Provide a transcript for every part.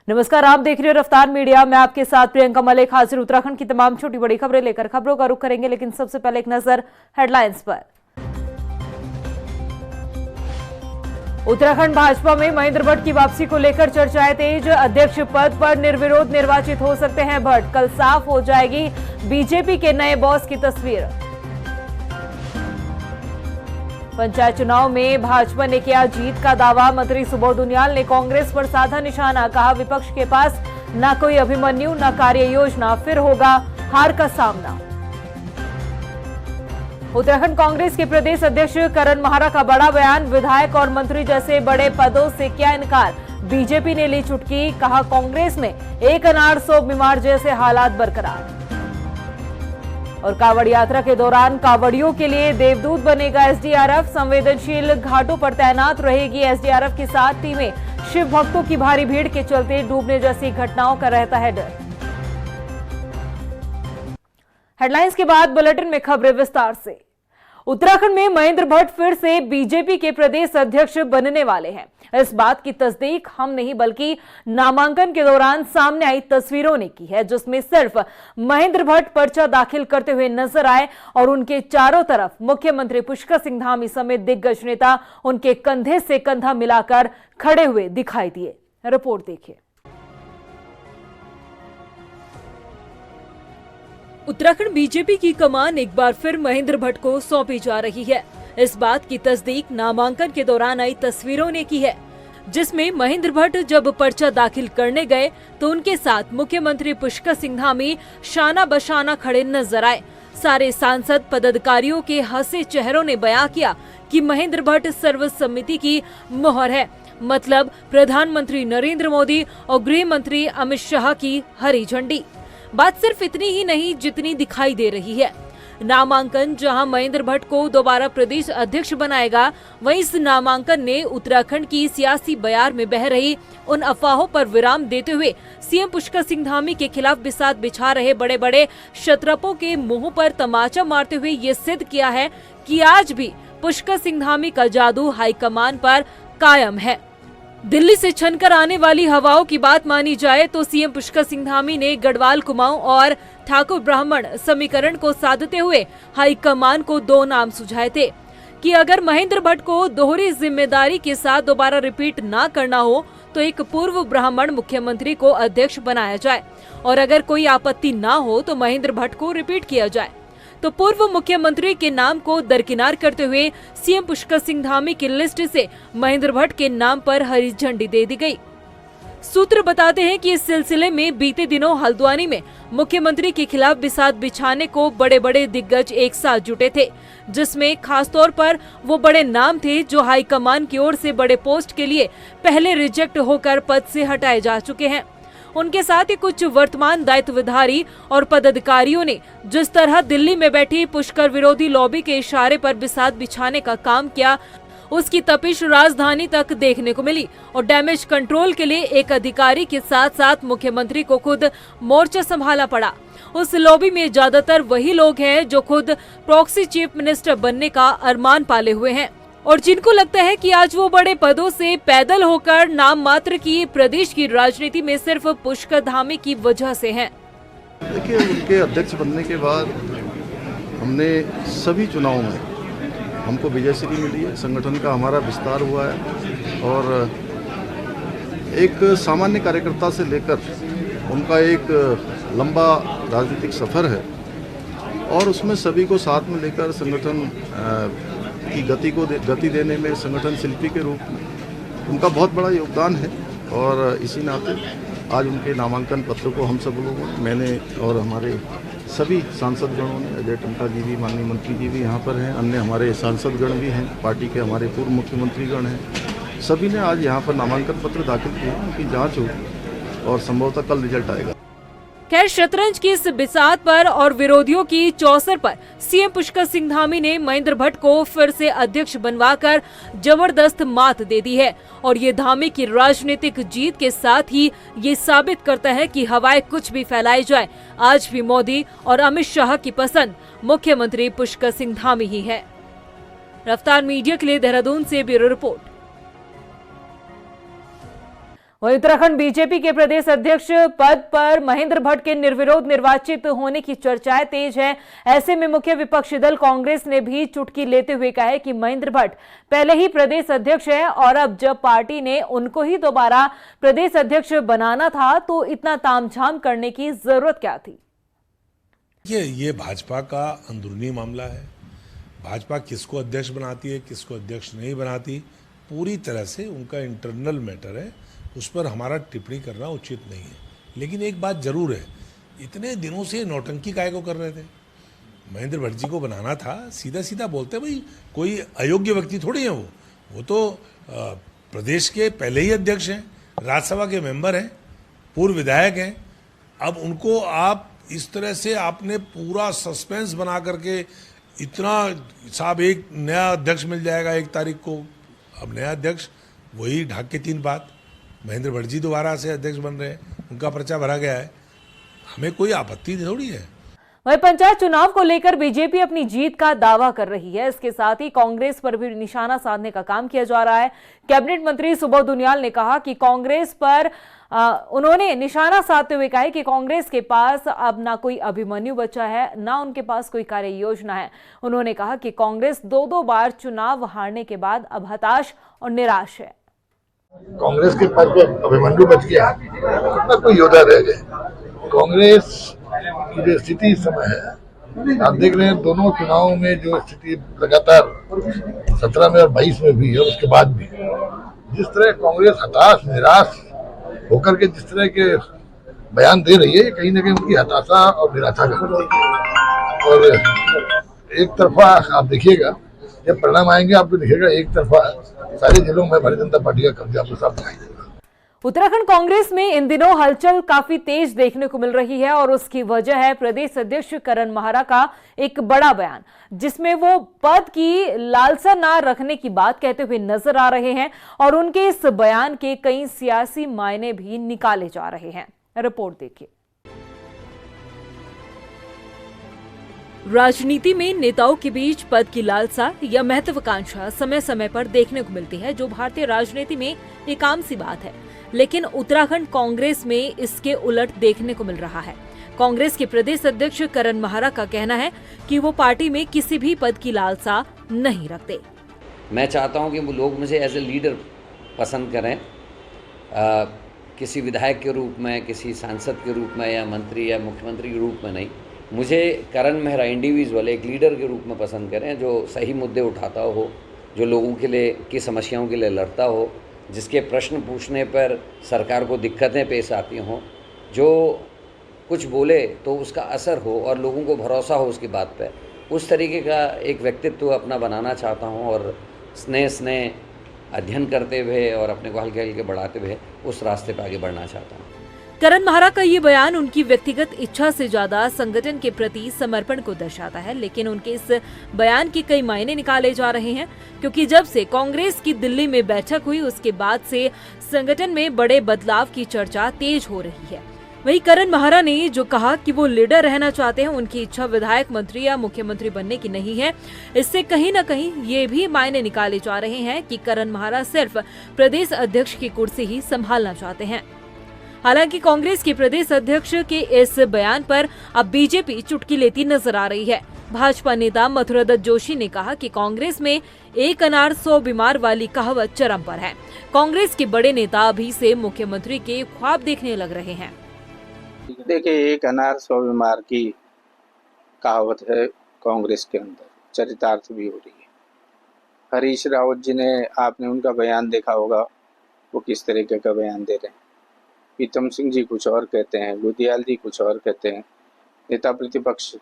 नमस्कार, आप देख रहे हो रफ्तार मीडिया। मैं आपके साथ प्रियंका मलिक हाजिर। उत्तराखंड की तमाम छोटी बड़ी खबरें लेकर खबरों का रुख करेंगे, लेकिन सबसे पहले एक नजर हेडलाइंस पर। उत्तराखंड भाजपा में महेंद्र भट्ट की वापसी को लेकर चर्चाएं तेज। अध्यक्ष पद पर निर्विरोध निर्वाचित हो सकते हैं भट्ट। कल साफ हो जाएगी बीजेपी के नए बॉस की तस्वीर। पंचायत चुनाव में भाजपा ने किया जीत का दावा। मंत्री सुबोध उनियाल ने कांग्रेस पर साधा निशाना। कहा, विपक्ष के पास न कोई अभिमन्यु न कार्य योजना, फिर होगा हार का सामना। उत्तराखंड कांग्रेस के प्रदेश अध्यक्ष करण माहरा का बड़ा बयान। विधायक और मंत्री जैसे बड़े पदों से क्या इनकार, बीजेपी ने ली चुटकी। कहा, कांग्रेस में एक अनाड़ 100 बीमार जैसे हालात बरकरार। और कावड़ यात्रा के दौरान कावड़ियों के लिए देवदूत बनेगा एसडीआरएफ। संवेदनशील घाटों पर तैनात रहेगी एसडीआरएफ की 7 टीमें। शिव भक्तों की भारी भीड़ के चलते डूबने जैसी घटनाओं का रहता है डर। हेडलाइंस के बाद बुलेटिन में खबरें विस्तार से। उत्तराखंड में महेंद्र भट्ट फिर से बीजेपी के प्रदेश अध्यक्ष बनने वाले हैं। इस बात की तस्दीक हम नहीं बल्कि नामांकन के दौरान सामने आई तस्वीरों ने की है, जिसमें सिर्फ महेंद्र भट्ट पर्चा दाखिल करते हुए नजर आए और उनके चारों तरफ मुख्यमंत्री पुष्कर सिंह धामी समेत दिग्गज नेता उनके कंधे से कंधा मिलाकर खड़े हुए दिखाई दिए। रिपोर्ट देखिए। उत्तराखंड बीजेपी की कमान एक बार फिर महेंद्र भट्ट को सौंपी जा रही है। इस बात की तस्दीक नामांकन के दौरान आई तस्वीरों ने की है, जिसमें महेंद्र भट्ट जब पर्चा दाखिल करने गए तो उनके साथ मुख्यमंत्री पुष्कर सिंह धामी शाना बशाना खड़े नजर आए। सारे सांसद पदाधिकारियों के हंसे चेहरों ने बयां किया कि महेंद्र भट्ट सर्वसम्मति की मोहर है, मतलब प्रधानमंत्री नरेंद्र मोदी और गृह मंत्री अमित शाह की हरी झंडी। बात सिर्फ इतनी ही नहीं जितनी दिखाई दे रही है। नामांकन जहां महेंद्र भट्ट को दोबारा प्रदेश अध्यक्ष बनाएगा, वहीं इस नामांकन ने उत्तराखंड की सियासी बयार में बह रही उन अफवाहों पर विराम देते हुए सीएम पुष्कर सिंह धामी के खिलाफ बिसात बिछा रहे बड़े बड़े क्षत्रपों के मुंह पर तमाचा मारते हुए ये सिद्ध किया है कि आज भी पुष्कर सिंह धामी का जादू हाईकमान पर कायम है। दिल्ली से छनकर आने वाली हवाओं की बात मानी जाए तो सीएम पुष्कर सिंह धामी ने गढ़वाल कुमाऊं और ठाकुर ब्राह्मण समीकरण को साधते हुए हाईकमान को 2 नाम सुझाए थे कि अगर महेंद्र भट्ट को दोहरी जिम्मेदारी के साथ दोबारा रिपीट ना करना हो तो एक पूर्व ब्राह्मण मुख्यमंत्री को अध्यक्ष बनाया जाए, और अगर कोई आपत्ति ना हो तो महेंद्र भट्ट को रिपीट किया जाए। तो पूर्व मुख्यमंत्री के नाम को दरकिनार करते हुए सीएम पुष्कर सिंह धामी की लिस्ट से महेंद्र भट्ट के नाम पर हरी झंडी दे दी गई। सूत्र बताते हैं कि इस सिलसिले में बीते दिनों हल्द्वानी में मुख्यमंत्री के खिलाफ बिसात बिछाने को बड़े बड़े दिग्गज एक साथ जुटे थे, जिसमें खासतौर पर वो बड़े नाम थे जो हाईकमान की ओर से बड़े पोस्ट के लिए पहले रिजेक्ट होकर पद से हटाए जा चुके हैं। उनके साथ ही कुछ वर्तमान दायित्वधारी और पदाधिकारियों ने जिस तरह दिल्ली में बैठी पुष्कर विरोधी लॉबी के इशारे पर बिसात बिछाने का काम किया, उसकी तपिश राजधानी तक देखने को मिली। और डैमेज कंट्रोल के लिए एक अधिकारी के साथ साथ मुख्यमंत्री को खुद मोर्चा संभालना पड़ा। उस लॉबी में ज्यादातर वही लोग हैं जो खुद प्रॉक्सी चीफ मिनिस्टर बनने का अरमान पाले हुए हैं और जिनको लगता है कि आज वो बड़े पदों से पैदल होकर नाम मात्र की प्रदेश की राजनीति में सिर्फ पुष्कर धामी की वजह से हैं। देखिए, उनके अध्यक्ष बनने के बाद हमने सभी चुनावों में हमको विजयश्री मिली है, संगठन का हमारा विस्तार हुआ है और एक सामान्य कार्यकर्ता से लेकर उनका एक लंबा राजनीतिक सफर है और उसमें सभी को साथ में लेकर संगठन की गति देने में संगठन शिल्पी के रूप में उनका बहुत बड़ा योगदान है। और इसी नाते आज उनके नामांकन पत्र को हम सब लोगों ने, मैंने और हमारे सभी सांसद गणों ने, अजय टंका जी भी, माननीय मंत्री जी भी यहाँ पर हैं, अन्य हमारे सांसद गण भी हैं, पार्टी के हमारे पूर्व मुख्यमंत्री गण हैं, सभी ने आज यहाँ पर नामांकन पत्र दाखिल किए। उनकी जाँच होगी और संभवतः कल रिजल्ट आएगा। खैर, शतरंज की इस बिसात पर और विरोधियों की चौसर पर सीएम पुष्कर सिंह धामी ने महेंद्र भट्ट को फिर से अध्यक्ष बनवाकर जबरदस्त मात दे दी है और ये धामी की राजनीतिक जीत के साथ ही ये साबित करता है कि हवाएं कुछ भी फैलाई जाए, आज भी मोदी और अमित शाह की पसंद मुख्यमंत्री पुष्कर सिंह धामी ही है। रफ्तार मीडिया के लिए देहरादून से ब्यूरो रिपोर्ट। वहीं उत्तराखंड बीजेपी के प्रदेश अध्यक्ष पद पर महेंद्र भट्ट के निर्विरोध निर्वाचित होने की चर्चाएं तेज है। ऐसे में मुख्य विपक्षी दल कांग्रेस ने भी चुटकी लेते हुए कहा है कि महेंद्र भट्ट पहले ही प्रदेश अध्यक्ष है और अब जब पार्टी ने उनको ही दोबारा प्रदेश अध्यक्ष बनाना था तो इतना तामझाम करने की जरूरत क्या थी। ये भाजपा का अंदरूनी मामला है। भाजपा किसको अध्यक्ष बनाती है, किसको अध्यक्ष नहीं बनाती, पूरी तरह से उनका इंटरनल मैटर है। उस पर हमारा टिप्पणी करना उचित नहीं है। लेकिन एक बात जरूर है, इतने दिनों से नौटंकी काहे को कर रहे थे। महेंद्र भट्ट जी को बनाना था, सीधा सीधा बोलते भाई, कोई अयोग्य व्यक्ति थोड़ी है वो तो प्रदेश के पहले ही अध्यक्ष हैं, राज्यसभा के मेंबर हैं, पूर्व विधायक हैं। अब उनको आप इस तरह से आपने पूरा सस्पेंस बना करके इतना, साहब एक नया अध्यक्ष मिल जाएगा 1 तारीख को। अब नया अध्यक्ष वही ढाक के 3 बात, महेंद्र भट्ट जी दोबारा से अध्यक्ष बन रहे हैं, उनका पर्चा भरा गया है, हमें कोई आपत्ति थोड़ी है। वहीं पंचायत चुनाव को लेकर बीजेपी अपनी जीत का दावा कर रही है। इसके साथ ही कांग्रेस पर भी निशाना साधने का काम किया जा रहा है। कैबिनेट मंत्री सुबोध उनियाल ने कहा कि कांग्रेस पर उन्होंने निशाना साधते हुए कहा है कि कांग्रेस के पास अब ना कोई अभिमन्यु बचा है, ना उनके पास कोई कार्य योजना है। उन्होंने कहा कि कांग्रेस 2 बार चुनाव हारने के बाद अब हताश और निराश है। कांग्रेस के पास कोई अभिमन्यु बच गया, कितना कोई योद्धा रह गए। कांग्रेस की जो स्थिति इस समय है, आप देख रहे हैं दोनों चुनावों में जो स्थिति लगातार 17 में और 22 में भी और उसके बाद भी जिस तरह कांग्रेस हताश निराश होकर के जिस तरह के बयान दे रही है, कहीं ना कहीं उनकी हताशा और निराशा का और एक तरफा आप देखिएगा, जब परिणाम आएंगे आपको दिखेगा एक तरफा सारे जिलों में भारतीय जनता पार्टी का कब्जा आपको सामने आएगा। उत्तराखंड कांग्रेस में इन दिनों हलचल काफी तेज देखने को मिल रही है और उसकी वजह है प्रदेश अध्यक्ष करण महारा का एक बड़ा बयान, जिसमें वो पद की लालसा ना रखने की बात कहते हुए नजर आ रहे हैं और उनके इस बयान के कई सियासी मायने भी निकाले जा रहे हैं। रिपोर्ट देखिए। राजनीति में नेताओं के बीच पद की लालसा या महत्वाकांक्षा समय समय पर देखने को मिलती है, जो भारतीय राजनीति में एक आम सी बात है। लेकिन उत्तराखंड कांग्रेस में इसके उलट देखने को मिल रहा है। कांग्रेस के प्रदेश अध्यक्ष करण महारा का कहना है कि वो पार्टी में किसी भी पद की लालसा नहीं रखते। मैं चाहता हूं कि वो लोग मुझे एज ए लीडर पसंद करें, किसी विधायक के रूप में, किसी सांसद के रूप में या मंत्री या मुख्यमंत्री के रूप में नहीं। मुझे करण मेहरा इंडिविजुअल एक लीडर के रूप में पसंद करें, जो सही मुद्दे उठाता हो, जो लोगों के लिए की समस्याओं के लिए लड़ता हो, जिसके प्रश्न पूछने पर सरकार को दिक्कतें पेश आती हों, जो कुछ बोले तो उसका असर हो और लोगों को भरोसा हो उसकी बात पे। उस तरीके का एक व्यक्तित्व अपना बनाना चाहता हूं और स्नेह अध्ययन करते हुए और अपने को हल्के हल्के बढ़ाते हुए उस रास्ते पर आगे बढ़ना चाहता हूं। करण महारा का ये बयान उनकी व्यक्तिगत इच्छा से ज्यादा संगठन के प्रति समर्पण को दर्शाता है। लेकिन उनके इस बयान के कई मायने निकाले जा रहे हैं, क्योंकि जब से कांग्रेस की दिल्ली में बैठक हुई उसके बाद से संगठन में बड़े बदलाव की चर्चा तेज हो रही है। वहीं करण महारा ने जो कहा कि वो लीडर रहना चाहते हैं, उनकी इच्छा विधायक, मंत्री या मुख्यमंत्री बनने की नहीं है। इससे कहीं न कहीं ये भी मायने निकाले जा रहे हैं कि करण महारा सिर्फ प्रदेश अध्यक्ष की कुर्सी ही संभालना चाहते हैं। हालांकि कांग्रेस के प्रदेश अध्यक्ष के इस बयान पर अब बीजेपी चुटकी लेती नजर आ रही है। भाजपा नेता मथुरादत्त जोशी ने कहा कि कांग्रेस में 1 अनार 100 बीमार वाली कहावत चरम पर है। कांग्रेस के बड़े नेता अभी से मुख्यमंत्री के ख्वाब देखने लग रहे हैं। देखिए, 1 अनार 100 बीमार की कहावत है कांग्रेस के अंदर, चरितार्थ भी हो रही है। हरीश रावत जी ने, आपने उनका बयान देखा होगा, वो किस तरीके का बयान दे रहे हैं। प्रीतम सिंह जी कुछ और कहते हैं, गुदियाल जी कुछ और कहते हैं, नेता प्रतिपक्ष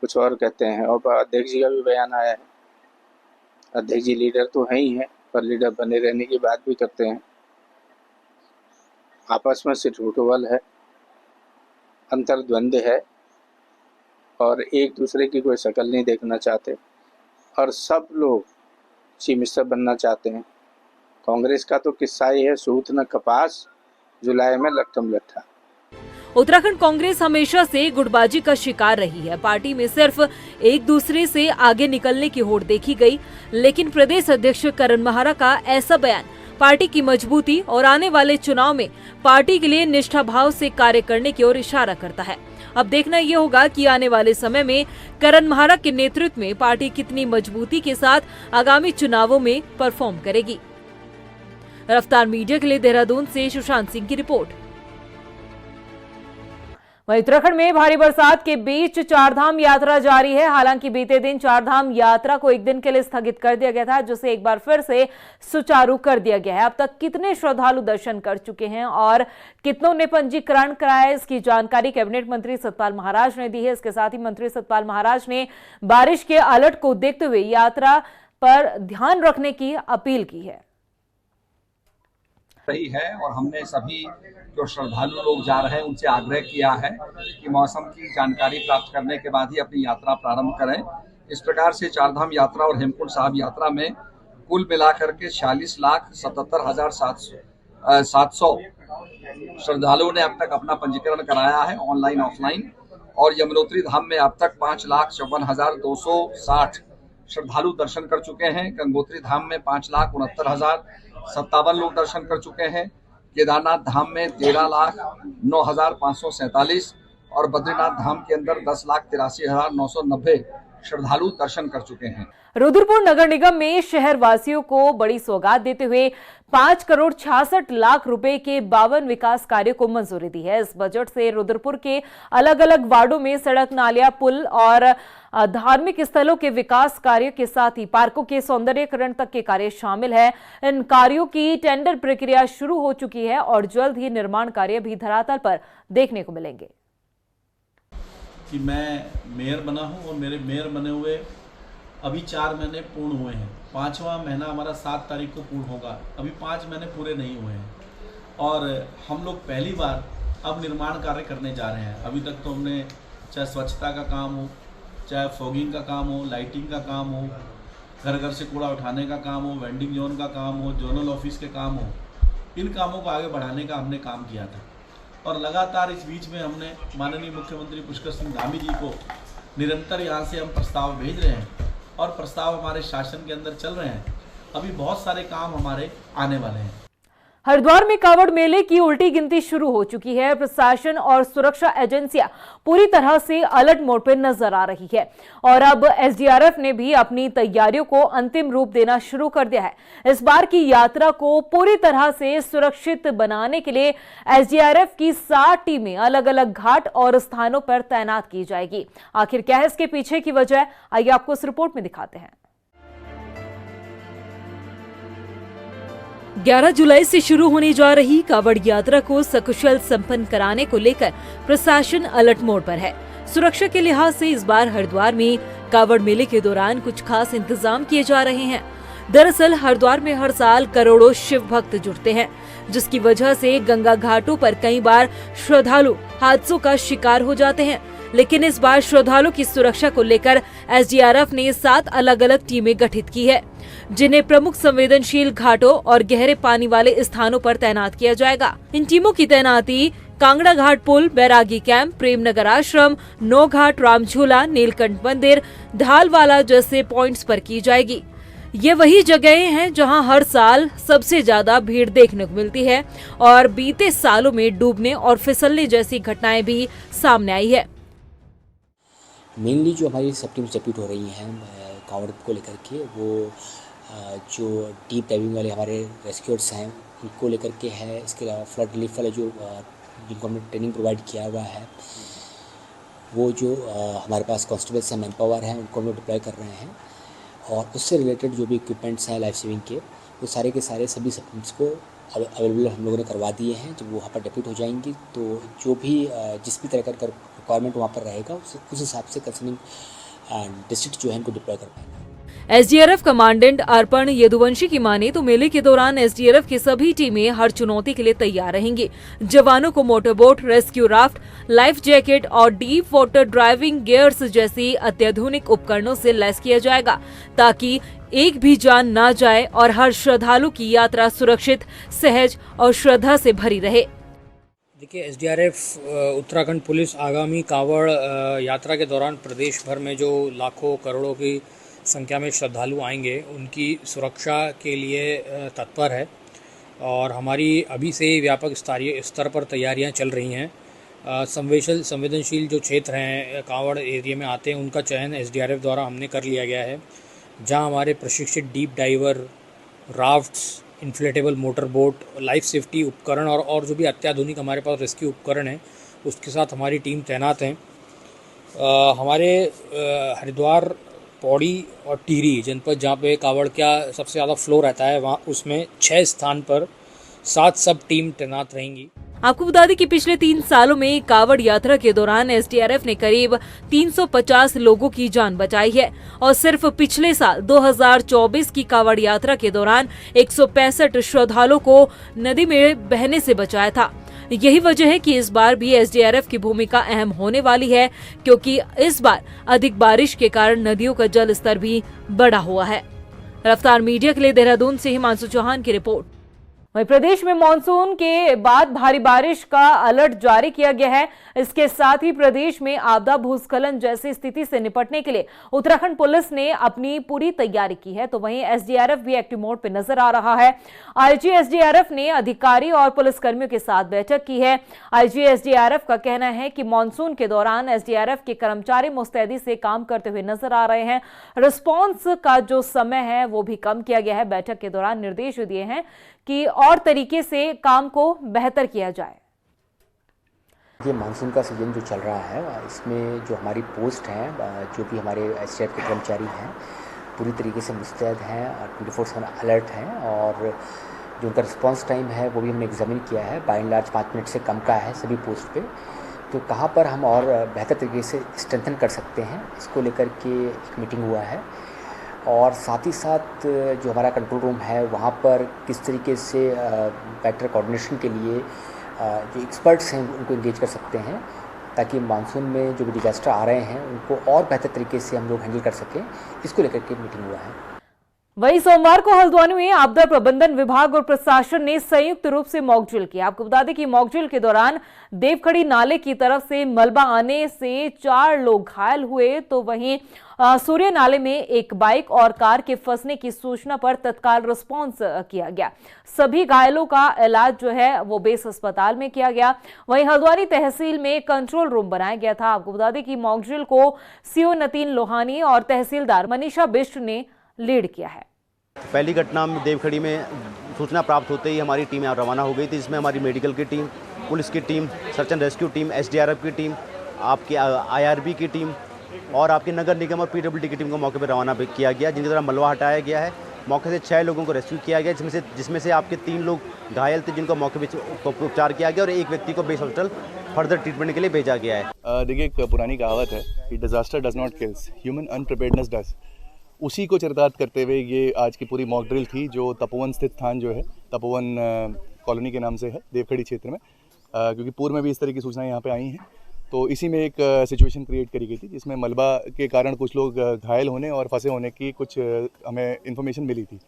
कुछ और कहते हैं, और अध्यक्ष जी का भी बयान आया है। अध्यक्ष जी लीडर तो है ही है, पर लीडर बने रहने की बात भी करते हैं। आपस में सिरहुटबल है, अंतर्द्वंद है और एक दूसरे की कोई शक्ल नहीं देखना चाहते और सब लोग चीफ मिनिस्टर बनना चाहते हैं। कांग्रेस का तो किस्सा ही है, सूत न कपास जुलाई में लट्ठम लट्ठा। उत्तराखंड कांग्रेस हमेशा से गुटबाजी का शिकार रही है। पार्टी में सिर्फ एक दूसरे से आगे निकलने की होड़ देखी गई, लेकिन प्रदेश अध्यक्ष करण महारा का ऐसा बयान पार्टी की मजबूती और आने वाले चुनाव में पार्टी के लिए निष्ठा भाव से कार्य करने की ओर इशारा करता है। अब देखना ये होगा कि आने वाले समय में करण महारा के नेतृत्व में पार्टी कितनी मजबूती के साथ आगामी चुनावों में परफॉर्म करेगी। रफ्तार मीडिया के लिए देहरादून से सुशांत सिंह की रिपोर्ट। वहीं उत्तराखंड में भारी बरसात के बीच चारधाम यात्रा जारी है। हालांकि बीते दिन चारधाम यात्रा को एक दिन के लिए स्थगित कर दिया गया था, जिसे एक बार फिर से सुचारू कर दिया गया है। अब तक कितने श्रद्धालु दर्शन कर चुके हैं और कितनों ने पंजीकरण कराया, इसकी जानकारी कैबिनेट मंत्री सतपाल महाराज ने दी है। इसके साथ ही मंत्री सतपाल महाराज ने बारिश के अलर्ट को देखते हुए यात्रा पर ध्यान रखने की अपील की है। रही है और हमने सभी जो श्रद्धालु लोग जा रहे हैं उनसे आग्रह किया है कि मौसम की जानकारी प्राप्त करने के बाद ही अपनी यात्रा प्रारंभ करें। इस प्रकार से चारधाम यात्रा और हेमकुंड साहिब यात्रा में कुल मिलाकर के 46,77,700 श्रद्धालुओं ने अब तक अपना पंजीकरण कराया है, ऑनलाइन ऑफलाइन। और यमुनोत्री धाम में अब तक 5,54,260 श्रद्धालु दर्शन कर चुके हैं। गंगोत्री धाम में 5,69,057 लोग दर्शन कर चुके हैं। केदारनाथ धाम में 13,09,547 और बद्रीनाथ धाम के अंदर 10,83,990 श्रद्धालु दर्शन कर चुके हैं। रुद्रपुर नगर निगम में शहर वासियों को बड़ी सौगात देते हुए 5,66,00,000 रुपए के 52 विकास कार्यों को मंजूरी दी है। इस बजट से रुद्रपुर के अलग अलग वार्डों में सड़क, नालियां, पुल और धार्मिक स्थलों के विकास कार्यों के साथ ही पार्कों के सौंदर्यीकरण तक के कार्य शामिल है। इन कार्यों की टेंडर प्रक्रिया शुरू हो चुकी है और जल्द ही निर्माण कार्य भी धरातल पर देखने को मिलेंगे। कि मैं मेयर बना हूं और मेरे मेयर बने हुए अभी 4 महीने पूर्ण हुए हैं। 5वां महीना हमारा 7 तारीख को पूर्ण होगा। अभी 5 महीने पूरे नहीं हुए हैं और हम लोग पहली बार अब निर्माण कार्य करने जा रहे हैं। अभी तक तो हमने चाहे स्वच्छता का काम हो, चाहे फॉगिंग का काम हो, लाइटिंग का काम हो, घर घर से कूड़ा उठाने का काम हो, वेंडिंग जोन का काम हो, जोनल ऑफिस के काम हो, इन कामों को आगे बढ़ाने का हमने काम किया था। और लगातार इस बीच में हमने माननीय मुख्यमंत्री पुष्कर सिंह धामी जी को निरंतर यहाँ से हम प्रस्ताव भेज रहे हैं और प्रस्ताव हमारे शासन के अंदर चल रहे हैं। अभी बहुत सारे काम हमारे आने वाले हैं। हरिद्वार में कावड़ मेले की उल्टी गिनती शुरू हो चुकी है। प्रशासन और सुरक्षा एजेंसियां पूरी तरह से अलर्ट मोड पर नजर आ रही है और अब एसडीआरएफ ने भी अपनी तैयारियों को अंतिम रूप देना शुरू कर दिया है। इस बार की यात्रा को पूरी तरह से सुरक्षित बनाने के लिए एसडीआरएफ की 60 टीमें अलग अलग घाट और स्थानों पर तैनात की जाएगी। आखिर क्या है इसके पीछे की वजह, आइए आपको इस रिपोर्ट में दिखाते हैं। 11 जुलाई से शुरू होने जा रही कावड़ यात्रा को सकुशल संपन्न कराने को लेकर प्रशासन अलर्ट मोड पर है। सुरक्षा के लिहाज से इस बार हरिद्वार में कावड़ मेले के दौरान कुछ खास इंतजाम किए जा रहे हैं। दरअसल हरिद्वार में हर साल करोड़ों शिव भक्त जुटते हैं, जिसकी वजह से गंगा घाटों पर कई बार श्रद्धालु हादसों का शिकार हो जाते हैं। लेकिन इस बार श्रद्धालुओं की सुरक्षा को लेकर एसडीआरएफ ने 7 अलग अलग टीमें गठित की है, जिन्हें प्रमुख संवेदनशील घाटों और गहरे पानी वाले स्थानों पर तैनात किया जाएगा। इन टीमों की तैनाती कांगड़ा घाट पुल, बैरागी कैंप, प्रेमनगर आश्रम, नौ घाट, रामझूला, नीलकंठ मंदिर, ढालवाला जैसे पॉइंट्स पर की जाएगी। ये वही जगहें हैं जहां हर साल सबसे ज्यादा भीड़ देखने को मिलती है और बीते सालों में डूबने और फिसलने जैसी घटनाएं भी सामने आई है। मेनली जो हमारी सब टीम्स डिप्यूट हो रही हैं कांवड़ को लेकर के, वो जो डीप डाइविंग वाले हमारे रेस्क्यूअर्स हैं उनको लेकर के है। इसके अलावा फ्लड रिलीफ वाले जो जिनको हमने ट्रेनिंग प्रोवाइड किया हुआ है, वो जो हमारे पास कॉन्स्टेबल्स हैं, मैन पावर हैं, उनको हम लोग डिप्लॉय कर रहे हैं। और उससे रिलेटेड जो भी इक्विपमेंट्स हैं लाइफ सेविंग के, वो सारे के सारे सभी सब टीम्स को अवेलेबल हम लोगों ने करवा दिए हैं। जब वो वहाँ पर डिप्यूट हो जाएंगी तो जो भी जिस भी तरह का रिक्वायरमेंट वहाँ पर रहेगा उस हिसाब से कंसर्निंग डिस्ट्रिक्ट जो है इनको डिप्लॉय कर पाएंगे। एसडीआरएफ कमांडेंट अर्पण यदुवंशी की माने तो मेले के दौरान एसडीआरएफ की सभी टीमें हर चुनौती के लिए तैयार रहेंगी। जवानों को motorboat, rescue raft, life jacket और डीप वाटर ड्राइविंग गियर्स जैसी अत्याधुनिक उपकरणों से लैस किया जाएगा, ताकि एक भी जान ना जाए और हर श्रद्धालु की यात्रा सुरक्षित, सहज और श्रद्धा से भरी रहे। देखिए, एसडीआरएफ उत्तराखंड पुलिस आगामी कावड़ यात्रा के दौरान प्रदेश भर में जो लाखों करोड़ों की संख्या में श्रद्धालु आएंगे, उनकी सुरक्षा के लिए तत्पर है। और हमारी अभी से व्यापक स्तर पर तैयारियां चल रही हैं। संवेदनशील जो क्षेत्र हैं कांवड़ एरिया में आते हैं उनका चयन एसडीआरएफ द्वारा हमने कर लिया गया है, जहां हमारे प्रशिक्षित deep diver, rafts, inflatable motor boat, life safety उपकरण और जो भी अत्याधुनिक हमारे पास रेस्क्यू उपकरण हैं उसके साथ हमारी टीम तैनात हैं। हमारे हरिद्वार, पौड़ी और टिहरी जनपद जहाँ पे कांवड़ का सबसे ज़्यादा फ्लो रहता है वहाँ उसमें 6 स्थान पर 7 सब टीम तैनात रहेंगी। आपको बता दें कि पिछले 3 सालों में कांवड़ यात्रा के दौरान एसडीआरएफ ने करीब 350 लोगों की जान बचाई है और सिर्फ पिछले साल 2024 की कांवड़ यात्रा के दौरान 165 श्रद्धालुओं को नदी में बहने से बचाया था। यही वजह है कि इस बार भी एसडीआरएफ की भूमिका अहम होने वाली है, क्योंकि इस बार अधिक बारिश के कारण नदियों का जल स्तर भी बढ़ा हुआ है। रफ्तार मीडिया के लिए देहरादून से हिमांशु चौहान की रिपोर्ट। वहीं प्रदेश में मानसून के बाद भारी बारिश का अलर्ट जारी किया गया है। इसके साथ ही प्रदेश में आपदा, भूस्खलन जैसी स्थिति से निपटने के लिए उत्तराखंड पुलिस ने अपनी पूरी तैयारी की है, तो वहीं एसडीआरएफ भी एक्टिव मोड पे नजर आ रहा है। आईजी एसडीआरएफ ने अधिकारी और पुलिसकर्मियों के साथ बैठक की है। आईजी एसडीआरएफ का कहना है कि मानसून के दौरान एसडीआरएफ के कर्मचारी मुस्तैदी से काम करते हुए नजर आ रहे हैं। रिस्पॉन्स का जो समय है वो भी कम किया गया है। बैठक के दौरान निर्देश दिए हैं कि और तरीके से काम को बेहतर किया जाए। ये मानसून का सीजन जो चल रहा है इसमें जो हमारी पोस्ट हैं, जो भी हमारे एसडीआरएफ के कर्मचारी हैं पूरी तरीके से मुस्तैद हैं और 24/7 अलर्ट हैं, और जो उनका रिस्पांस टाइम है वो भी हमने एग्जामिन किया है। बाय एंड लार्ज 5 मिनट से कम का है सभी पोस्ट पे। तो कहाँ पर हम और बेहतर तरीके से स्ट्रेंथन कर सकते हैं इसको लेकर के एक मीटिंग हुआ है, और साथ ही साथ जो हमारा कंट्रोल रूम है वहाँ पर किस तरीके से बेटर कोऑर्डिनेशन के लिए जो एक्सपर्ट्स हैं उनको इंगेज कर सकते हैं, ताकि मानसून में जो भी डिजास्टर आ रहे हैं उनको और बेहतर तरीके से हम लोग हैंडल कर सकें, इसको लेकर के मीटिंग हुआ है। वहीं सोमवार को हल्द्वानी में आपदा प्रबंधन विभाग और प्रशासन ने संयुक्त रूप से मॉकड्रिल किया। आपको बता दें कि मॉकड्रिल के दौरान देवखड़ी नाले की तरफ से मलबा आने से 4 लोग घायल हुए, तो वहीं सूर्य नाले में एक बाइक और कार के फंसने की सूचना पर तत्काल रिस्पांस किया गया। सभी घायलों का इलाज जो है वो बेस अस्पताल में किया गया। वहीं हल्द्वानी तहसील में कंट्रोल रूम बनाया गया था। आपको बता दें कि मॉकड्रिल को सीओ नतीन लोहानी और तहसीलदार मनीषा बिष्ट ने लीड किया है। पहली घटना में देवखड़ी में सूचना प्राप्त होते ही हमारी टीम यहाँ रवाना हो गई थी, जिसमें हमारी मेडिकल की टीम, पुलिस की team, search and rescue team, SDRF की टीम, आपकी आईआरबी की टीम और आपकी नगर निगम और पीडब्ल्यूडी की टीम को मौके पर रवाना किया गया, जिनके द्वारा मलबा हटाया गया है। मौके से 6 लोगों को रेस्क्यू किया गया, जिसमें से आपके 3 लोग घायल थे जिनको मौके पर उपचार किया गया, और एक व्यक्ति को बेस हॉस्पिटल फर्दर ट्रीटमेंट के लिए भेजा गया है। देखिए, एक पुरानी कहावत है कि disaster does not kills, human unpreparedness does. उसी को चरितार्थ करते हुए ये आज की पूरी मॉक ड्रिल थी, जो तपोवन स्थित स्थान जो है तपोवन कॉलोनी के नाम से है देवखड़ी क्षेत्र में, क्योंकि पूर्व में भी इस तरह की सूचनाएं यहाँ पे आई हैं। तो इसी में एक सिचुएशन क्रिएट करी गई थी, जिसमें मलबा के कारण कुछ लोग घायल होने और फंसे होने की कुछ हमें इन्फॉर्मेशन मिली थी।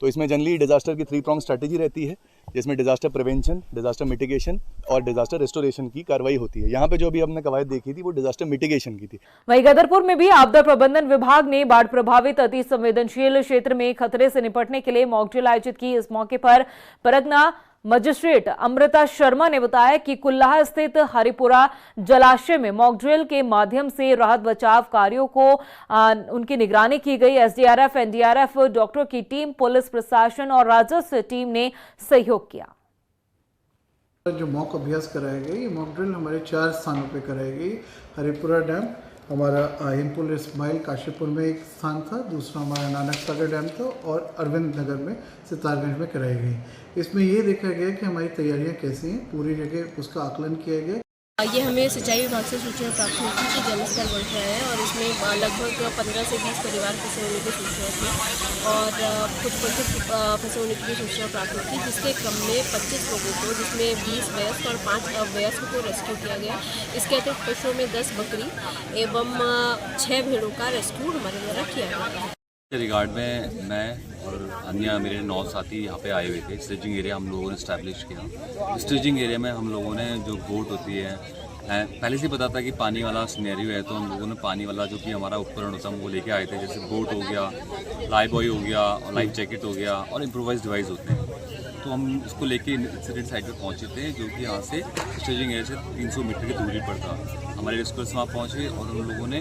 तो इसमें जनरली डिजास्टर की 3 प्रॉन्ग स्ट्रैटेजी रहती है, जिसमें डिजास्टर प्रिवेंशन, डिजास्टर मिटिगेशन और डिजास्टर रेस्टोरेशन की कार्रवाई होती है। यहाँ पे जो भी हमने कवायद देखी थी वो डिजास्टर मिटिगेशन की थी। वहीं गदरपुर में भी आपदा प्रबंधन विभाग ने बाढ़ प्रभावित अति संवेदनशील क्षेत्र में खतरे से निपटने के लिए मॉकड्रिल आयोजित की। इस मौके पर परगना मजिस्ट्रेट अमृता शर्मा ने बताया कि कुल्लाह स्थित हरिपुरा जलाशय में मॉकड्रिल के माध्यम से राहत बचाव कार्यों को उनकी निगरानी की गई। एसडीआरएफ, एनडीआरएफ, डॉक्टर की टीम, पुलिस प्रशासन और राजस्व टीम ने सहयोग किया। जो मॉक अभ्यास कराया गया, ये मॉक ड्रिल हमारे 4 स्थानों पे कराई गई। हरिपुरा डैम, हमारा हिमपुल इस्माइल काशीपुर में एक स्थान था, दूसरा हमारा नानक सागर डैम था, और अरविंद नगर में सितारगंज में कराई गई। इसमें ये देखा गया कि हमारी तैयारियां कैसी हैं, पूरी जगह उसका आकलन किया गया। ये हमें सिंचाई विभाग से सूचना प्राप्त हुई थी कि जलस्तर बढ़ रहा है, और इसमें लगभग 15 से 20 परिवार फंसे होने की सूचना थी, और कुछ फंसे होने की सूचना प्राप्त हुई थी, जिसके क्रम में 25 लोगों को, जिसमें 20 वयस्क और 5 अवयस्क को रेस्क्यू किया गया। इसके अतिरिक्त पशुओं में 10 बकरी एवं 6 भेड़ों का रेस्क्यू हमारे द्वारा किया गया। रिगार्ड में मैं और अन्य मेरे 9 साथी यहाँ पे आए हुए थे। स्टेजिंग एरिया हम लोगों ने स्टैब्लिश किया। स्टेजिंग एरिया में हम लोगों ने जो बोट होती है, पहले से पता था कि पानी वाला सिनेरियो है, तो हम लोगों ने पानी वाला जो कि हमारा उपकरण होता है वो लेके आए थे, जैसे बोट हो गया, लाइफ बॉय हो गया, और लाइफ जैकेट हो गया, और इम्प्रोवाइज डिवाइस होते हैं। तो हम इसको लेके इंसिडेंट साइट पर पहुंचे थे, जो कि यहाँ से स्टेजिंग एरिया से 300 मीटर की दूरी पर था। हमारे रेस्क्यूअर्स वहाँ पहुँचे और उन लोगों ने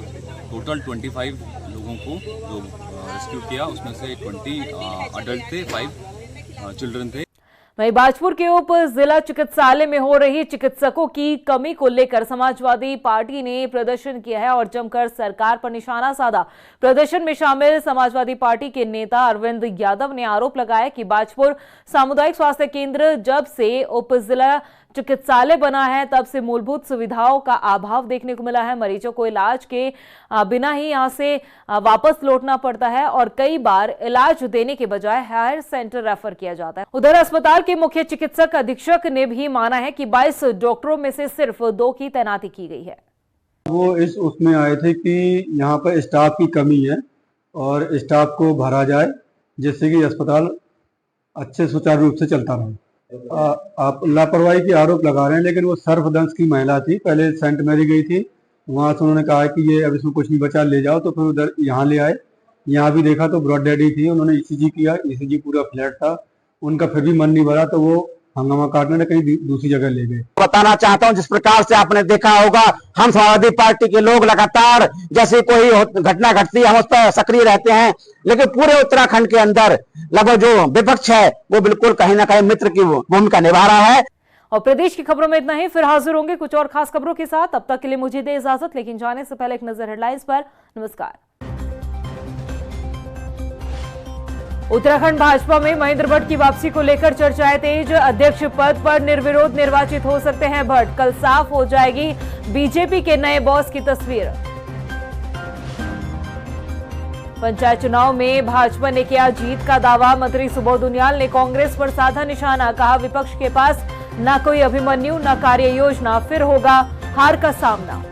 टोटल 25 लोगों को जो रेस्क्यू किया, उसमें से 20 अडल्ट थे, 5 चिल्ड्रन थे। वहीं भाजपुर के उप जिला चिकित्सालय में हो रही चिकित्सकों की कमी को लेकर समाजवादी पार्टी ने प्रदर्शन किया है और जमकर सरकार पर निशाना साधा। प्रदर्शन में शामिल समाजवादी पार्टी के नेता अरविंद यादव ने आरोप लगाया कि भाजपुर सामुदायिक स्वास्थ्य केंद्र जब से उप जिला चिकित्सालय बना है तब से मूलभूत सुविधाओं का अभाव देखने को मिला है। मरीजों को इलाज के बिना ही यहां से वापस लौटना पड़ता है और कई बार इलाज देने के बजाय हायर सेंटर रेफर किया जाता है। उधर अस्पताल के मुख्य चिकित्सक अधीक्षक ने भी माना है कि 22 डॉक्टरों में से सिर्फ 2 की तैनाती की गई है। वो उसमें आए थे कि यहाँ पर स्टाफ की कमी है और स्टाफ को भरा जाए जिससे कि अस्पताल अच्छे सुचारू रूप से चलता रहे। आप लापरवाही की आरोप लगा रहे हैं, लेकिन वो सर्पदंश की महिला थी, पहले सेंट मैरी गई थी, वहां से उन्होंने कहा कि ये अब इसमें कुछ नहीं बचा, ले जाओ, तो फिर उधर यहाँ ले आए। यहाँ भी देखा तो ब्रॉड डेडी थी, उन्होंने ईसीजी किया, ईसीजी पूरा फ्लैट था, उनका फिर भी मन नहीं भरा तो वो हंगामा काटने ने कहीं दूसरी जगह ले गए। बताना चाहता हूं, जिस प्रकार से आपने देखा होगा हम समाजवादी पार्टी के लोग लगातार जैसे कोई घटना घटती है हम उस पर सक्रिय रहते हैं, लेकिन पूरे उत्तराखंड के अंदर लगभग जो विपक्ष है वो बिल्कुल कहीं ना कहीं मित्र की भूमिका निभा रहा है। और प्रदेश की खबरों में इतना ही, फिर हाजिर होंगे कुछ और खास खबरों के साथ। तब तक के लिए मुझे दे इजाजत, लेकिन जाने से पहले एक नजर हेडलाइंस पर। नमस्कार। उत्तराखंड भाजपा में महेंद्र भट्ट की वापसी को लेकर चर्चाएं तेज। अध्यक्ष पद पर निर्विरोध निर्वाचित हो सकते हैं भट्ट। कल साफ हो जाएगी बीजेपी के नए बॉस की तस्वीर। पंचायत चुनाव में भाजपा ने किया जीत का दावा। मंत्री सुबोध उनियाल ने कांग्रेस पर साधा निशाना, कहा विपक्ष के पास न कोई अभिमन्यु न कार्य योजना, फिर होगा हार का सामना।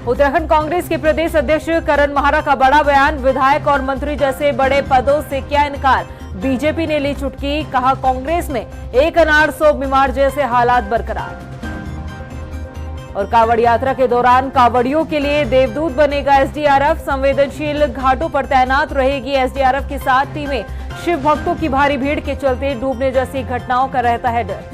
उत्तराखंड कांग्रेस के प्रदेश अध्यक्ष करण महारा का बड़ा बयान, विधायक और मंत्री जैसे बड़े पदों से क्या इनकार, बीजेपी ने ली चुटकी, कहा कांग्रेस में एक अनाड़ 100 बीमार जैसे हालात बरकरार। और कांवड़ यात्रा के दौरान कांवड़ियों के लिए देवदूत बनेगा एसडीआरएफ, संवेदनशील घाटों पर तैनात रहेगी एसडीआरएफ की 7 टीमें। शिव भक्तों की भारी भीड़ के चलते डूबने जैसी घटनाओं का रहता है डर।